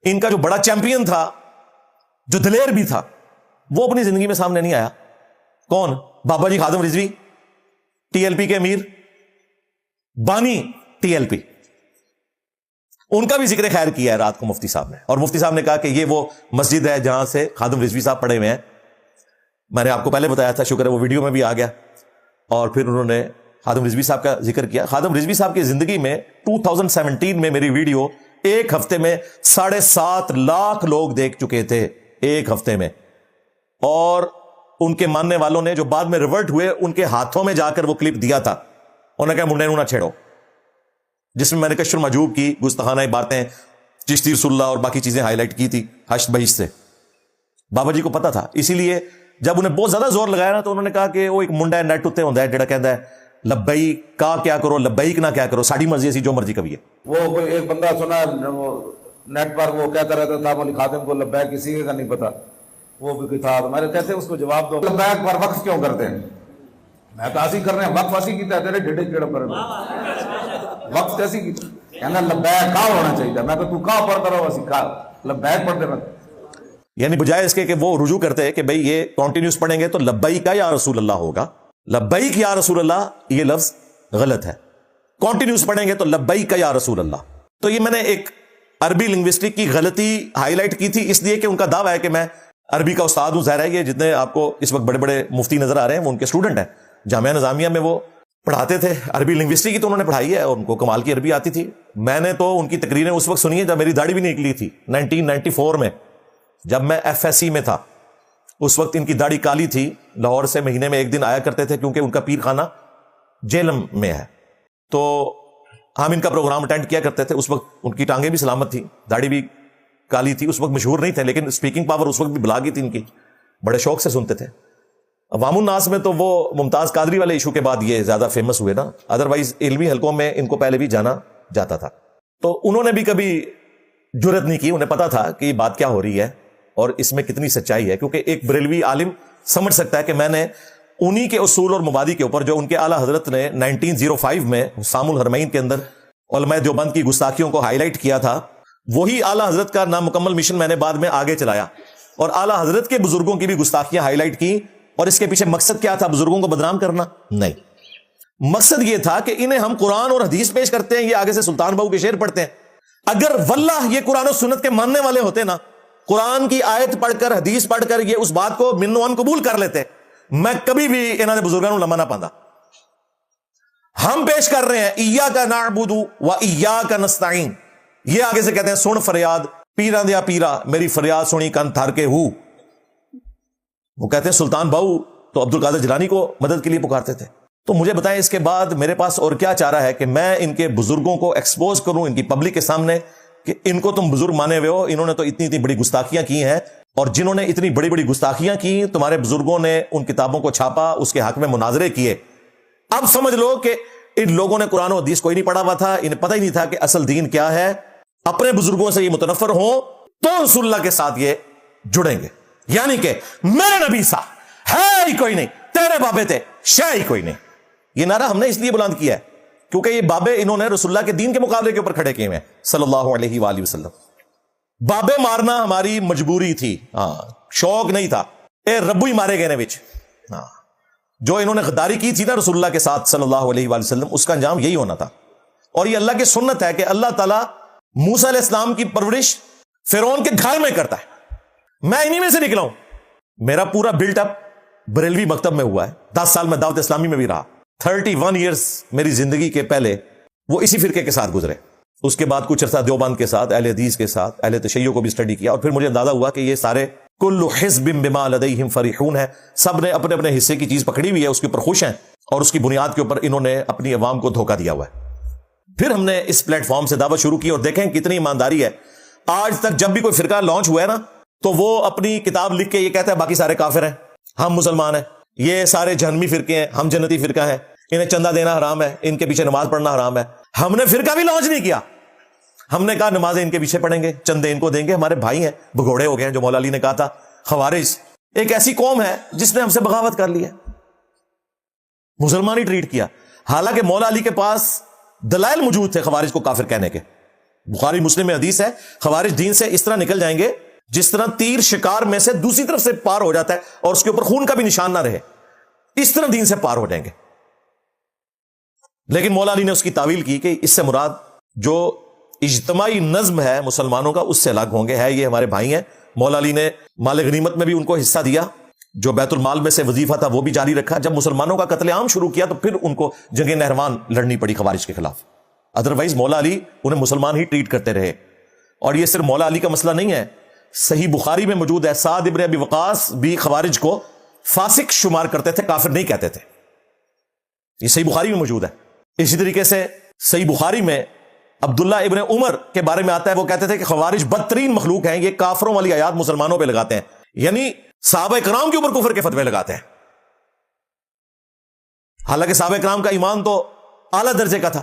ان کا جو بڑا چیمپئن تھا, جو دلیر بھی تھا, وہ اپنی زندگی میں سامنے نہیں آیا. کون؟ بابا جی خادم رضوی, ٹی ایل پی کے امیر, بانی ٹی ایل پی. ان کا بھی ذکر خیر کیا ہے رات کو مفتی صاحب نے, اور مفتی صاحب نے کہا کہ یہ وہ مسجد ہے جہاں سے خادم رضوی صاحب پڑھے ہوئے ہیں. میں نے آپ کو پہلے بتایا تھا, شکر ہے وہ ویڈیو میں بھی آ گیا. اور پھر انہوں نے خادم رضوی صاحب کا ذکر کیا. خادم رضوی صاحب کی زندگی میں 2017 میں میری ویڈیو ایک ہفتے میں 7.5 لاکھ لوگ دیکھ چکے تھے, ایک ہفتے میں. اور ان کے ماننے والوں نے جو بعد میں ریورٹ ہوئے, ان کے ہاتھوں میں جا کر وہ کلپ دیا تھا. انہوں نے کہا منڈے نہ چھیڑو, جس میں میں نے کشف المحجوب کی گستاخانہ باتیں, چشتی رسول اللہ اور باقی چیزیں ہائی لائٹ کی تھی حشد بہشت سے. بابا جی کو پتا تھا, اسی لیے جب انہیں بہت زیادہ زور لگایا نا تو انہوں نے کہا کہ وہ ایک منڈا نیٹ اتنے ہوتا ہے جڑا کہتا ہے لبیک کا کیا کرو, لبیک نہ کیا کرو, ساڑی مرضی ایسی جو مرضی کبھی ہے. وہ ایک بندہ سنا نیٹ پر, وہ کہتا رہتا تھا مولی خادم کو لبیک کسی کا نہیں پتا, وہ بھی تھا. ہمارے کہتے ہیں اس کو جواب دو, لبیک پر وقف کیوں کرتے ہیں؟ میں تو ایسی کر رہے ہیں, وقف ایسی کیتا ہے تیرے ڈھیڈے کیڑا پر وقف ایسی کی کہنا لبیک کا ہونا چاہیے. میں تو کا پڑھتا رہا اسی کا لبیک پڑھتے رہتا. یعنی بجائے اس کے کہ وہ رجوع کرتے کہ بھئی یہ کنٹینیوس پڑھیں گے تو لبیک یا رسول اللہ ہوگا, لبیک یا رسول اللہ یہ لفظ غلط ہے. کنٹینیوس پڑھیں گے تو لبیک یا رسول اللہ. تو یہ میں نے ایک عربی لنگوسٹک کی غلطی ہائی لائٹ کی تھی, اس لیے کہ ان کا دعویٰ ہے کہ میں عربی کا استاد ہوں. ظاہر ہے یہ جتنے آپ کو اس وقت بڑے بڑے مفتی نظر آ رہے ہیں وہ ان کے اسٹوڈنٹ ہیں. جامعہ نظامیہ میں وہ پڑھاتے تھے عربی لنگوسٹک کی, تو انہوں نے پڑھائی ہے اور ان کو کمال کی عربی آتی تھی. میں نے تو ان کی تقریریں اس وقت سنی ہے جب میری داڑھی بھی نکلی تھی 1994 میں, جب میں ایف ایس سی میں تھا. اس وقت ان کی داڑھی کالی تھی. لاہور سے مہینے میں ایک دن آیا کرتے تھے کیونکہ ان کا پیر خانہ جیلم میں ہے, تو ہم ان کا پروگرام اٹینڈ کیا کرتے تھے. اس وقت ان کی ٹانگیں بھی سلامت تھی, داڑھی بھی کالی تھی. اس وقت مشہور نہیں تھے لیکن اسپیکنگ پاور اس وقت بھی بلاگی تھی ان کی, بڑے شوق سے سنتے تھے. عوام الناس میں تو وہ ممتاز قادری والے ایشو کے بعد یہ زیادہ فیمس ہوئے نا, ادروائز علمی حلقوں میں ان کو پہلے بھی جانا جاتا تھا. تو انہوں نے بھی کبھی جرت نہیں کی, انہیں پتا تھا کہ یہ بات کیا ہو رہی ہے اور اس میں کتنی سچائی ہے, کیونکہ ایک بریلوی عالم سمجھ سکتا ہے کہ میں نے انہی کے اصول اور مبادی کے اوپر جو ان کے اعلیٰ حضرت نے 1905 میں حسام الحرمین کے اندر علماء دیوبند کی گستاخیوں کو ہائی لائٹ کیا تھا, وہی اعلیٰ حضرت کا نامکمل مشن میں نے بعد میں آگے چلایا اور اعلیٰ حضرت کے بزرگوں کی بھی گستاخیاں ہائی لائٹ کی. اور اس کے پیچھے مقصد کیا تھا؟ بزرگوں کو بدنام کرنا نہیں. مقصد یہ تھا کہ انہیں ہم قرآن اور حدیث پیش کرتے ہیں, یہ آگے سے سلطان بہو کے شعر پڑھتے ہیں. اگر واللہ یہ قرآن و سنت کے ماننے والے ہوتے نا, قرآن کی آیت پڑھ کر حدیث پڑھ کر یہ اس بات کو من و ان قبول کر لیتے, میں کبھی بھی انہوں نے بزرگوں لمحہ نہ پاندا. ہم پیش کر رہے ہیں ایاک نعبد و ایاک نستعین, یہ آگے سے کہتے ہیں سن فریاد پیرا دیا پیرا میری فریاد سنی کن تھار کے ہو. وہ کہتے ہیں سلطان بہو تو عبد القادر جیلانی کو مدد کے لیے پکارتے تھے. تو مجھے بتائیں اس کے بعد میرے پاس اور کیا چارہ ہے کہ میں ان کے بزرگوں کو ایکسپوز کروں ان کی پبلک کے سامنے کہ ان کو تم بزرگ مانے ہوئے ہو, انہوں نے تو اتنی اتنی بڑی گستاخیاں کی ہیں, اور جنہوں نے اتنی بڑی بڑی گستاخیاں کی تمہارے بزرگوں نے ان کتابوں کو چھاپا, اس کے حق میں مناظرے کیے. اب سمجھ لو کہ ان لوگوں نے قرآن و حدیث کوئی نہیں پڑھا ہوا تھا, انہیں پتہ ہی نہیں تھا کہ اصل دین کیا ہے. اپنے بزرگوں سے یہ متنفر ہوں تو رسول اللہ کے ساتھ یہ جڑیں گے, یعنی کہ میرے نبی سا ہے ہی کوئی نہیں, تیرے بابے تھے شے ہی کوئی نہیں. یہ نعرہ ہم نے اس لیے بلند کیا ہے کیونکہ یہ بابے انہوں نے رسول اللہ کے دین کے مقابلے کے اوپر کھڑے کیے ہیں صلی اللہ علیہ وآلہ وسلم. بابے مارنا ہماری مجبوری تھی, شوق نہیں تھا. اے ربو ہی مارے گئے وچ, جو انہوں نے غداری کی تھی نا رسول اللہ کے ساتھ صلی اللہ علیہ وآلہ وسلم, اس کا انجام یہی ہونا تھا. اور یہ اللہ کی سنت ہے کہ اللہ تعالیٰ موسیٰ علیہ السلام کی پرورش فرعون کے گھر میں کرتا ہے. میں انہی میں سے نکلا ہوں, میرا پورا بلٹ اپ بریلوی مکتب میں ہوا ہے. 10 سال میں دعوت اسلامی میں بھی رہا. 31 ایئرز میری زندگی کے پہلے وہ اسی فرقے کے ساتھ گزرے. اس کے بعد کچھ عرصہ دیوبند کے ساتھ, اہل حدیث کے ساتھ, اہل تشیع کو بھی اسٹڈی کیا, اور پھر مجھے اندازہ ہوا کہ یہ سارے کل حزب بما لدیہم فرحون ہے, سب نے اپنے اپنے حصے کی چیز پکڑی ہوئی ہے, اس کے اوپر خوش ہیں, اور اس کی بنیاد کے اوپر انہوں نے اپنی عوام کو دھوکہ دیا ہوا ہے. پھر ہم نے اس پلیٹ فارم سے دعوت شروع کی اور دیکھیں کتنی ایمانداری ہے. آج تک جب بھی کوئی فرقہ لانچ ہوا ہے نا تو وہ اپنی کتاب لکھ کے یہ کہتا ہے باقی سارے کافر ہیں, ہم مسلمان ہیں, یہ سارے جہنمی فرقے ہیں, ہم جنتی فرقہ ہیں, انہیں چندہ دینا حرام ہے, ان کے پیچھے نماز پڑھنا حرام ہے. ہم نے فرقہ بھی لانچ نہیں کیا, ہم نے کہا نمازیں ان کے پیچھے پڑھیں گے, چندے ان کو دیں گے, ہمارے بھائی ہیں, بھگوڑے ہو گئے ہیں. جو مولا علی نے کہا تھا خوارج ایک ایسی قوم ہے جس نے ہم سے بغاوت کر لی ہے, مسلمان ہی ٹریٹ کیا, حالانکہ مولا علی کے پاس دلائل موجود تھے خوارج کو کافر کہنے کے. بخاری مسلم میں حدیث ہے، خوارج دین سے اس طرح نکل جائیں گے جس طرح تیر شکار میں سے دوسری طرف سے پار ہو جاتا ہے اور اس کے اوپر خون کا بھی نشان نہ رہے، اس طرح دین سے پار ہو جائیں گے۔ لیکن مولا علی نے اس کی تعویل کی کہ اس سے مراد جو اجتماعی نظم ہے مسلمانوں کا اس سے الگ ہوں گے، ہے یہ ہمارے بھائی ہیں۔ مولا علی نے مال غنیمت میں بھی ان کو حصہ دیا، جو بیت المال میں سے وظیفہ تھا وہ بھی جاری رکھا۔ جب مسلمانوں کا قتل عام شروع کیا تو پھر ان کو جنگ نہروان لڑنی پڑی خوارج کے خلاف، ادروائز مولا علی انہیں مسلمان ہی ٹریٹ کرتے رہے۔ اور یہ صرف مولا علی کا مسئلہ نہیں ہے، صحیح بخاری میں موجود ہے، سعد ابن ابی وقاص بھی خوارج کو فاسق شمار کرتے تھے، کافر نہیں کہتے تھے، یہ صحیح بخاری میں موجود ہے۔ اسی طریقے سے صحیح بخاری میں عبداللہ ابن عمر کے بارے میں آتا ہے، وہ کہتے تھے کہ خوارج بدترین مخلوق ہیں، یہ کافروں والی آیات مسلمانوں پہ لگاتے ہیں، یعنی صحابہ کرام کے اوپر کفر کے فتوے لگاتے ہیں، حالانکہ صحابہ کرام کا ایمان تو اعلیٰ درجے کا تھا۔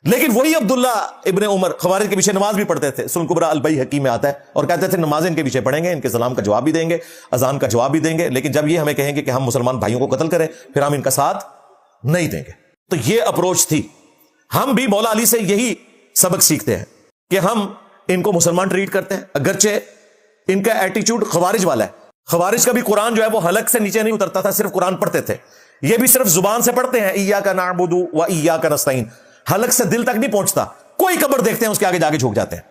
لیکن وہی عبداللہ ابن عمر خوارج کے پیچھے نماز بھی پڑھتے تھے، سنن کبریٰ البیہقی میں آتا ہے، اور کہتے تھے نماز ان کے پیچھے پڑھیں گے، ان کے سلام کا جواب بھی دیں گے، اذان کا جواب بھی دیں گے، لیکن جب یہ ہمیں کہیں گے کہ ہم مسلمان بھائیوں کو قتل کریں پھر ہم ان کا ساتھ نہیں دیں گے۔ تو یہ اپروچ تھی۔ ہم بھی مولا علی سے یہی سبق سیکھتے ہیں کہ ہم ان کو مسلمان ٹریٹ کرتے ہیں، اگرچہ ان کا ایٹیچیوڈ خوارج والا ہے۔ خوارج کا بھی قرآن جو ہے وہ حلق سے نیچے نہیں اترتا تھا، صرف قرآن پڑھتے تھے، یہ بھی صرف زبان سے پڑھتے ہیں، ایاک نعبد و ایاک نستعین، حلق سے دل تک نہیں پہنچتا۔ کوئی قبر دیکھتے ہیں اس کے آگے جا کے جھک جاتے ہیں،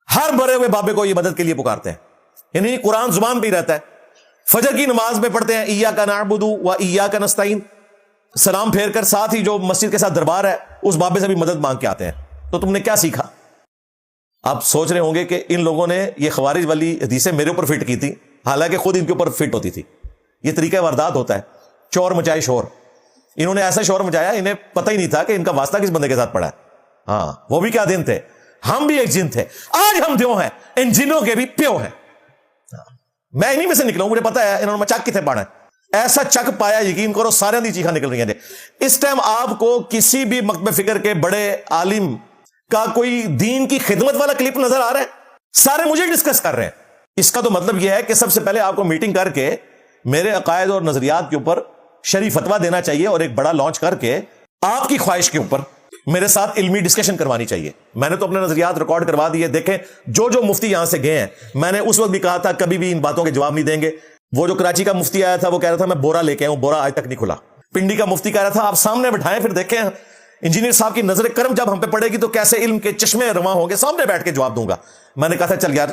ہر مرے ہوئے بابے کو یہ مدد کے لیے پکارتے ہیں، یعنی قرآن زبان پہ ہی رہتا ہے۔ فجر کی نماز میں پڑھتے ہیں ایاک نعبد و ایاک نستعین، سلام پھیر کر ساتھ ہی جو مسجد کے ساتھ دربار ہے اس بابے سے بھی مدد مانگ کے آتے ہیں۔ تو تم نے کیا سیکھا؟ آپ سوچ رہے ہوں گے کہ ان لوگوں نے یہ خوارج والی حدیثیں میرے اوپر فٹ کی تھی، حالانکہ خود ان کے اوپر فٹ ہوتی تھی۔ یہ طریقہ واردات ہوتا ہے، چور مچائے شور۔ انہوں نے ایسا شور مچایا، انہیں پتہ ہی نہیں تھا کہ ان کا واسطہ کس بندے کے ساتھ پڑا ہے۔ ہاں، وہ بھی کیا دن تھے، ہم بھی ایک جن تھے، آج ہم دیو ہیں، ان جنوں کے بھی پیو ہیں۔ میں انہی میں سے نکلا ہوں، مجھے پتا ہے انہوں نے چک کتنے پانا ہے، ایسا چک پایا یقین کرو سارے دی چیخاں نکل رہی ہیں۔ اس ٹائم آپ کو کسی بھی مکتب فکر کے بڑے عالم کا کوئی دین کی خدمت والا کلپ نظر آ رہا ہے؟ سارے مجھے ڈسکس کر رہے ہیں۔ اس کا تو مطلب یہ ہے کہ سب سے پہلے آپ کو میٹنگ کر کے میرے عقائد اور نظریات کے اوپر شرعی فتویٰ دینا چاہیے، اور ایک بڑا لانچ کر کے آپ کی خواہش کے اوپر میرے ساتھ علمی ڈسکشن کروانی چاہیے۔ میں نے تو اپنے نظریات ریکارڈ کروا دیے، دیکھیں جو مفتی یہاں سے گئے ہیں، میں نے اس وقت بھی کہا تھا کبھی بھی ان باتوں کے جواب نہیں دیں گے۔ وہ جو کراچی کا مفتی آیا تھا وہ کہہ رہا تھا میں بورا لے کے آؤں، بورا آج تک نہیں کھلا۔ پنڈی کا مفتی کہہ رہا تھا آپ سامنے بٹھائیں پھر دیکھیں انجینئر صاحب کی نظر کرم جب ہم پہ پڑے گی تو کیسے علم کے چشمے رواں ہوں گے، سامنے بیٹھ کے جواب دوں گا۔ میں نے کہا تھا چل یار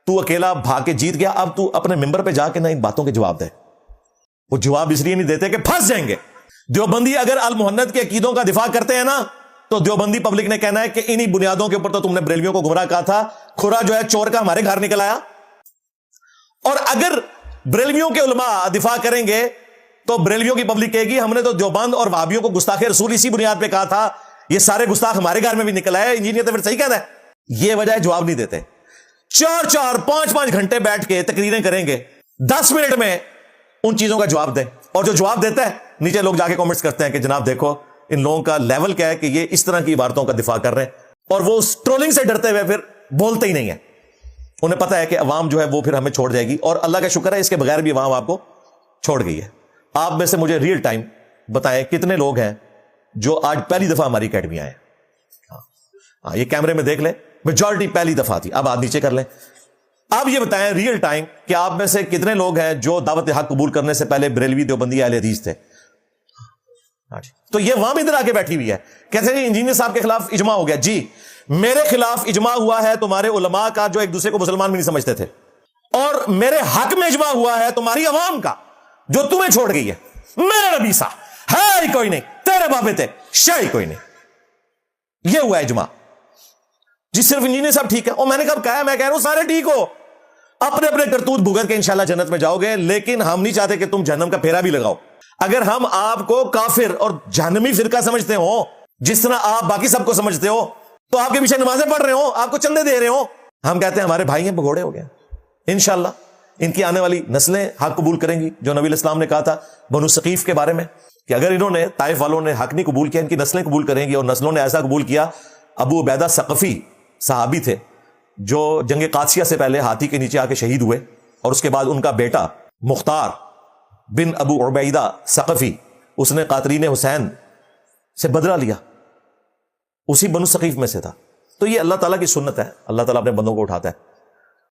تو اکیلا بھاگ کے جیت گیا، اب تو اپنے ممبر پہ جا کے نہ ان باتوں کے جواب دے۔ وہ جواب اس لیے نہیں دیتے کہ پھنس جائیں گے۔ دیوبندی اگر المحنت کے عقیدوں کا دفاع کرتے ہیں نا تو دیوبندی پبلک نے کہنا ہے کہ انہی بنیادوں کے اوپر تو تم نے بریلویوں کو گمراہ کہا تھا، کھرا جو ہے چور کا ہمارے گھر نکل آیا۔ اور اگر بریلویوں کے علماء دفاع کریں گے تو بریلویوں کی پبلک کہے گی ہم نے تو دیوبند اور وہابیوں کو گستاخ رسول اسی بنیاد پہ کہا تھا، یہ سارے گستاخ ہمارے گھر میں بھی نکل آئے، انجینئر تو پھر صحیح کہتا ہے۔ یہ وجہ ہے جواب نہیں دیتے، 4 5 گھنٹے بیٹھ کے تقریریں کریں گے، 10 منٹ میں ان چیزوں کا جواب دیں، اور جو جواب دیتا ہے نیچے لوگ جا کے کامنٹس کرتے ہیں کہ جناب دیکھو ان لوگوں کا لیول کیا ہے کہ یہ اس طرح کی عبارتوں کا دفاع کر رہے ہیں، اور وہ اس ٹرولنگ سے ڈرتے ہوئے پھر بولتے ہی نہیں ہیں۔ انہیں پتا ہے کہ عوام جو ہے وہ پھر ہمیں چھوڑ جائے گی، اور اللہ کا شکر ہے اس کے بغیر بھی عوام آپ کو چھوڑ گئی ہے۔ آپ میں سے مجھے ریئل ٹائم بتائیں کتنے لوگ ہیں جو آج پہلی دفعہ ہماری اکیڈمی آئے؟ ہاں یہ کیمرے میں دیکھ لیں، میجورٹی پہلی دفعہ تھی۔ اب آپ نیچے کر لیں، آپ یہ بتائیں ریئل ٹائم کہ آپ میں سے کتنے لوگ ہیں جو دعوت حق قبول کرنے سے پہلے بریلوی دیوبندی اہل حدیث تھے؟ تو یہ وہاں بھی ادھر آ کے بیٹھی ہوئی ہے، کیسے جی انجینئر صاحب کے خلاف اجماع ہو گیا؟ جی میرے خلاف اجماع ہوا ہے تمہارے علماء کا جو ایک دوسرے کو مسلمان بھی نہیں سمجھتے تھے، اور میرے حق میں اجماع ہوا ہے تمہاری عوام کا جو تمہیں چھوڑ گئی ہے۔ میرے نبی سا ہے ہی کوئی نہیں، تیرے بابے تھے شاہی کوئی نہیں، یہ ہوا اجماع۔ جی صرف انجینئر صاحب ٹھیک ہے، اور میں نے کب کہا ہے؟ میں کہہ رہا ہوں سارے ٹھیک ہو، اپنے اپنے کرتوت بھگت کے انشاءاللہ جنت میں جاؤ گے، لیکن ہم نہیں چاہتے کہ تم جہنم کا پھیرا بھی لگاؤ۔ اگر ہم آپ کو کافر اور جہنمی فرقہ سمجھتے ہو جس طرح آپ باقی سب کو سمجھتے ہو، تو آپ کے پیچھے نمازیں پڑھ رہے ہو، آپ کو چندے دے رہے ہو، ہم کہتے ہیں ہمارے بھائی ہیں بگوڑے ہو گئے۔ انشاءاللہ ان کی آنے والی نسلیں حق قبول کریں گی، جو نبی علیہ السلام نے کہا تھا بنو ثقیف کے بارے میں کہ اگر انہوں نے طائف والوں نے حق نہیں قبول کیا، ان کی نسلیں قبول کریں گی، اور نسلوں نے ایسا قبول کیا۔ ابو عبیدہ ثقفی صحابی تھے جو جنگ قادسیہ سے پہلے ہاتھی کے نیچے آ کے شہید ہوئے، اور اس کے بعد ان کا بیٹا مختار بن ابو عبیدہ ثقفی اس نے قاتلین حسین سے بدلہ لیا، اسی بنو ثقیف میں سے تھا۔ تو یہ اللہ تعالیٰ کی سنت ہے, اللہ تعالیٰ اپنے بندوں کو اٹھاتا ہے.